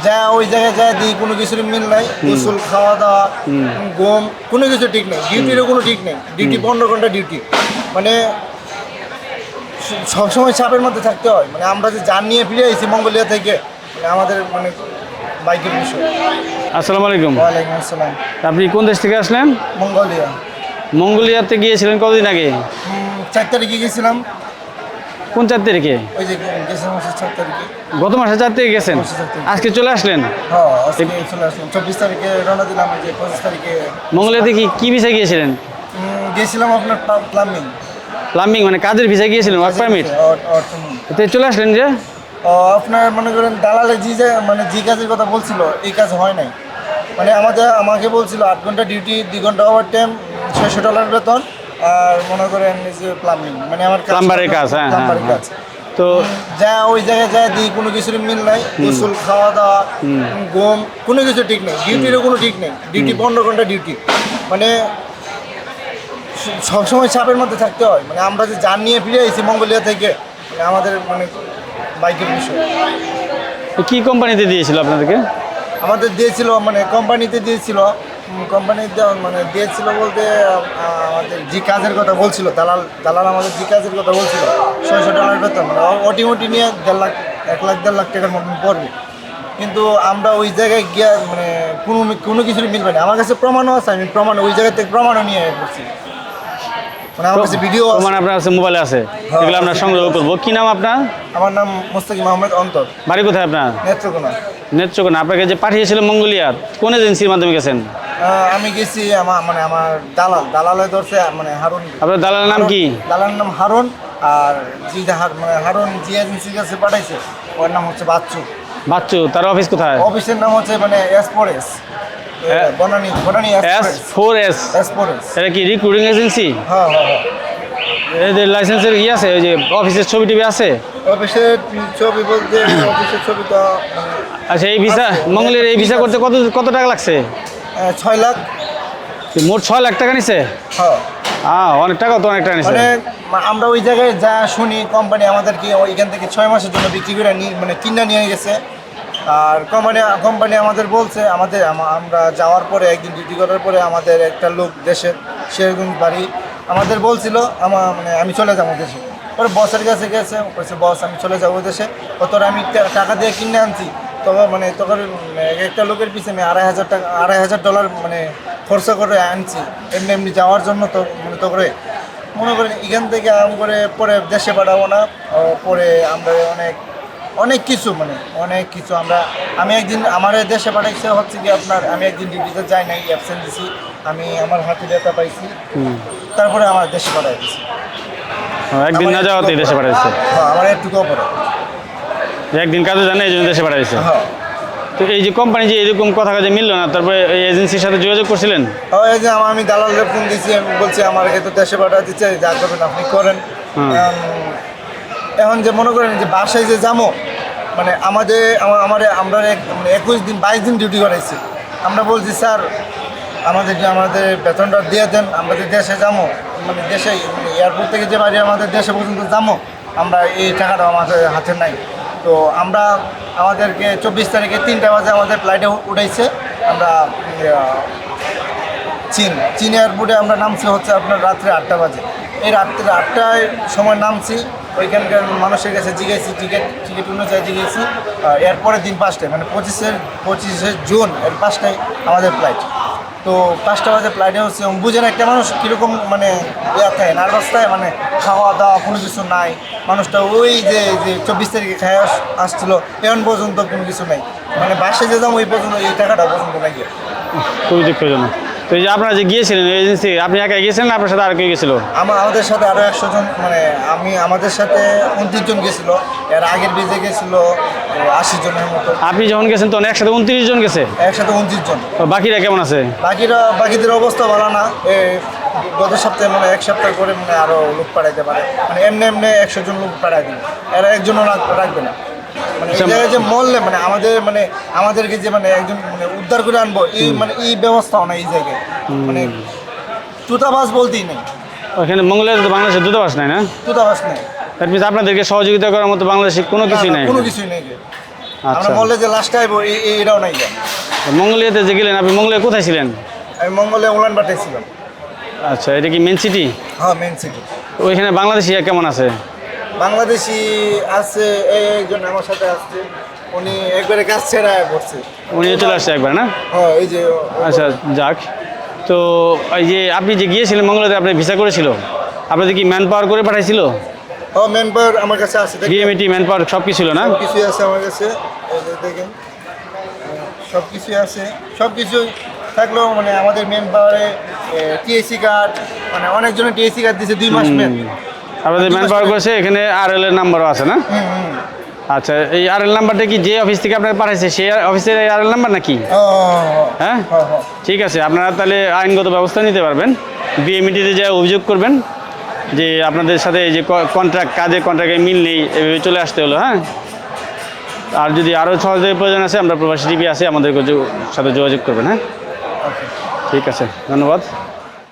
যা ওই জায়গায় যা দিই কোনো কিছুর মিল নাই। গোসল, খাওয়া দাওয়া, ঘুম, কোনো কিছু ঠিক নেই। ডিউটিরও কোনো ঠিক নেই। ডিউটি 15 ঘন্টা ডিউটি, মানে সবসময় চাপের মধ্যে থাকতে হয়। মানে আমরা যে যান নিয়ে ফিরে এসেছি মঙ্গোলিয়া থেকে, মানে আমাদের মানে বাইকের বিষয়। আসসালামু আলাইকুম। ওয়ালাইকুম আসসালাম। আপনি কোন দেশ থেকে আসলেন? মঙ্গোলিয়া। মঙ্গোলিয়াতে গিয়েছিলেন কতদিন আগে? 4 তারিখে গেছিলাম। কোন 4 তারিখে? ওই যে গেছিলাম 4 তারিখে। গত মাসে 4 তারিখে গেছেন, মাসে 4 তারিখে। আজকে চলে আসলেন? হ্যাঁ, আজকে চলে আসলাম। 24 তারিখে রওনা দিলাম। যে 25 তারিখে মঙ্গোলিয়াতে কি ভিসা গিয়েছিলেন? গেছিলাম আপনার প্লাম্বিং। প্লাম্বিং মানে কাজের ভিসা গিয়েছিলেন, ওয়ার্ক পারমিট? এতে চলে আসলেন যে? আপনার মনে করেন দালালে মানে যে কাজের কথা বলছিল এই কাজ হয় নাই। মানে আমাকে বলছিল 8 ঘন্টা ডিউটি, 2 ঘন্টা ওভার টাইম, $600 বেতন। আর মনে করেন যে প্লাম্বিং মানে আমার প্লাম্বারের কাজ। হ্যাঁ, প্লাম্বারের হ্যাঁ। কাজ। তো যা ওই জায়গায় যা দিই কোনো কিছুর মিল নাই। গোসল, খাওয়া দাওয়া, ঘুম, কোনো কিছু ঠিক নেই। ডিউটিরও কোনো ঠিক নেই। ডিউটি 15 ঘন্টা ডিউটি, মানে সবসময় চাপের মধ্যে থাকতে হয়। মানে আমরা যে যান নিয়ে ফিরে এসেছি মঙ্গোলিয়া থেকে, মানে আমাদের মানে বাইকের বিষয়। কি কোম্পানিতে দিয়েছিল আপনাদেরকে? আমাদের দিয়েছিল মানে কোম্পানিতে দিয়েছিল। কোম্পানিতে মানে দিয়েছিল বলতে আমাদের যে কাজের কথা বলছিল দালাল আমাদের যে কাজের কথা বলছিল $600 বেতন, মানে ওটি নিয়ে 1.5 লাখ 1.5 লাখ টাকার মতন পড়বে। কিন্তু আমরা ওই জায়গায় গিয়ে মানে কোনো কিছুরই মিলবে না। আমার কাছে প্রমাণও আছে, আমি ওই জায়গা থেকে প্রমাণও নিয়ে এসেছি। মানে আমার কাছে ভিডিও আছে। মানে আপনার কাছে মোবাইলে আছে, হ্যাঁ, এগুলো আমরা সংগ্রহ করবো। কি নাম আপনার? আমার নাম মোস্তাকিম আহমেদ অন্তর, বাড়ি কোথায় আপনার? নেত্রকোনা। নেত্রকোনা। আপনাকে যে পাঠিয়েছিল মঙ্গোলিয়া, কোন এজেন্সির মাধ্যমে গেছেন? আমি গেছি আমার দালালে ধরছে মানে হারুন। আপনার দালালের নাম কি? দালালের নাম হারুন। আর মানে হারুন যে এজেন্সির কাছে পাঠাইছে ওর নাম হচ্ছে বাচ্চু। বাচ্চু, তার অফিস কোথায়? অফিসের নাম হচ্ছে মানে S4S, বনানী S4S। S4S। এটা কি রিক্রুটিং এজেন্সি? হ্যাঁ হ্যাঁ হ্যাঁ। এদের লাইসেন্সের কি আছে? ওই যে অফিসের ছবি টিভি আছে? অফিসের ছবি বলতে অফিসের ছবি তো আচ্ছা, এই ভিসা মঙ্গোলিয়ার এই ভিসা করতে কত টাকা লাগছে? 6 লাখ। মোট 6 লাখ টাকা নিছে? হ্যাঁ, অনেক টাকা তো, অনেক টাকা নিছে। মানে আমরা ওই জায়গায় যা শুনি কোম্পানি আমাদেরকে ওইখান থেকে 6 মাসের জন্য বিক্রি করে মানে কিনা নিয়ে গেছে। আর কোম্পানি আমাদের বলছে আমরা যাওয়ার পরে একদিন ডিউটি করার পরে আমাদের একটা লোক দেশের সেরকম বাড়ি আমাদের বলছিল মানে আমি চলে যাবো দেশে। পরে বসের কাছে গেছে, বলছে বস আমি চলে যাবো দেশে। তোরা আমি টাকা দিয়ে কিনে আনছি, তখন একটা লোকের পিছনে আমি $2,500 মানে খরচা করে আনছি এমনি যাওয়ার জন্য। তো মানে করে মনে করেন এখান থেকে করে পরে দেশে পাঠাবো না। পরে আমরা অনেক কিছু আমি একদিন আমার দেশে পাঠাইছে হচ্ছে কি আপনার, আমি একদিন ডিউটিতে যাই নাই, অ্যাবসেন্ট দিছি। আমি আমার হাতে ব্যথা পাইছি, তারপরে আমার দেশে পাঠাই দিছি। একদিন না যাওয়াতে দেশে পাঠাইছে? হ্যাঁ, আমার একটু অপরাধ। একদিন কাজে জানে এই জন্য দেশে পাঠাইছে। হ্যাঁ। তো এই যে কোম্পানি যে এরকম কথা কাজে মিললো না, তারপরে এই এজেন্সির সাথে যোগাযোগ করছিলেন? এই যে আমি দালালের ফোন দিয়েছি, আমি বলছি আমাকে তো দেশে পাঠা দিচ্ছে, যা করবেন আপনি করেন। এখন যে মনে করেন যে বাসায় যে যাবো, মানে আমরা 21 দিন 22 দিন ডিউটি করাইছি। আমরা বলছি স্যার আমাদের বেতনটা দিয়ে দেন, আমরা যে দেশে যাবো, মানে দেশে এয়ারপোর্ট থেকে যে বাড়ি আমাদের দেশে পর্যন্ত যাবো, আমরা এই টাকাটা আমাদের হাতে নাই। তো আমাদেরকে 24 তারিখে 3টা বাজে আমাদের ফ্লাইটে উঠাইছে। আমরা চীন এয়ারপোর্টে আমরা নামছি হচ্ছে আপনার রাত্রে 8টা বাজে। এই রাত্রে 8টায় সময় নামছি। ওইখানকার মানুষের কাছে জিজ্ঞেসি টিকিট অনুযায়ী জিজ্ঞেসি। এরপরের দিন 5টায় মানে 25শে জুন এর 5টায় আমাদের ফ্লাইট। তো 5টা বাজে ফ্লাইটে হচ্ছে বুঝেন একটা মানুষ কীরকম মানে থাকে, নার্ভাস থাকে, মানে খাওয়া দাওয়া কোনো কিছু নাই। মানুষটা ওই যে 24 তারিখে খেয়ে আসছিল, এখন পর্যন্ত কোনো কিছু নেই। মানে বাসে যে যাবো ওই পর্যন্ত এই টাকাটা পর্যন্ত নাই। খুবই দুঃখজনক। তো এই যে আপনারা যে গিয়েছিলেন এজেন্সি, আপনি একাই গিয়েছিলেন না আপনার সাথে আর কেউ গেছিল? আমাদের সাথে আরও 100 জন, মানে আমাদের সাথে 29 জন গেছিলো। এর আগের বেজে গেছিলো 80 জনের মতো। আপনি যখন গেছেন তখন একসাথে 29 জন গেছে? একসাথে 29 জন। বাকিরা কেমন আছে? বাকিদের অবস্থা ভালো না। গত সপ্তাহে মানে 1 সপ্তাহ করে মানে আরও লোক পাঠাইতে পারে, মানে এমনি 100 জন লোক পাঠাই দিবে, এরা একজনও রাখবে না। মানে এই জায়গায় যে মরলে মানে আমাদেরকে যে মানে একজন মানে উদ্ধার করে আনবো এই ব্যবস্থাও না এই জায়গায়। মানে দূতাবাস বলতেই নেই ওখানে মঙ্গোলিয়াতে তো বাংলাদেশের দূতাবাস নাই না? দূতাবাস নেই। আপনাদেরকে সহযোগিতা করার মতো বাংলাদেশে কোনো কিছুই নাই? কোনো কিছুই নেই। আচ্ছা। বললে যে লাস্ট টাইম এটাও নাই যায়। মঙ্গোলিয়াতে যে গেলেন, আপনি মঙ্গোলিয়া কোথায় ছিলেন? আমি মঙ্গলে উলান পাঠাইছিলাম। আচ্ছা, এটা কি মেন সিটি? হ্যাঁ, মেন সিটি। ওইখানে বাংলাদেশি কেমন আছে? বাংলাদেশি আছে, একজন আমার সাথে আসছে, উনি একবারে কাজ ছেড়ে করছে। উনি চলে আসছে একবার না? হ্যাঁ, এই যে আচ্ছা, যাক। তো এই যে আপনি যে গিয়েছিলেন মঙ্গোলিয়াতে, আপনি ভিসা করেছিল, আপনাদের কি ম্যান পাওয়ার করে পাঠাইছিল? হ্যাঁ, মেন পাওয়ার আমার কাছে আছে, ডিএমইটি ম্যান পাওয়ার সব কিছু ছিল না? কিছুই আছে আমার কাছে, এই যে দেখেন সব কিছুই আছে। সব কিছুই থাকলেও মানে আমাদের মেন পাওয়ারে টিএসসি কার্ড, মানে অনেকজনের টিএসসি কার্ড দিয়েছে 2 মাস মেন। আপনাদের ম্যান পাওয়ার করেছে, এখানে আরএল এর নাম্বারও আছে না? আচ্ছা, এই আরএল নাম্বারটা কি যে অফিস থেকে আপনার পাঠাইছে সেই অফিসের আরএল নাম্বার নাকি? হ্যাঁ, ঠিক আছে। আপনারা তাহলে আইনগত ব্যবস্থা নিতে পারবেন। বিএমইটিতে যা অভিযোগ করবেন যে আপনাদের সাথে এই যে কাজের কন্ট্রাক্টের মিল নেই, এভাবে চলে আসতে হলো। হ্যাঁ, আর যদি আরও সহযোগের প্রয়োজন আছে, আমরা প্রবাসী টিভি আছে, আমাদের সাথে যোগাযোগ করবেন। হ্যাঁ, ঠিক আছে, ধন্যবাদ।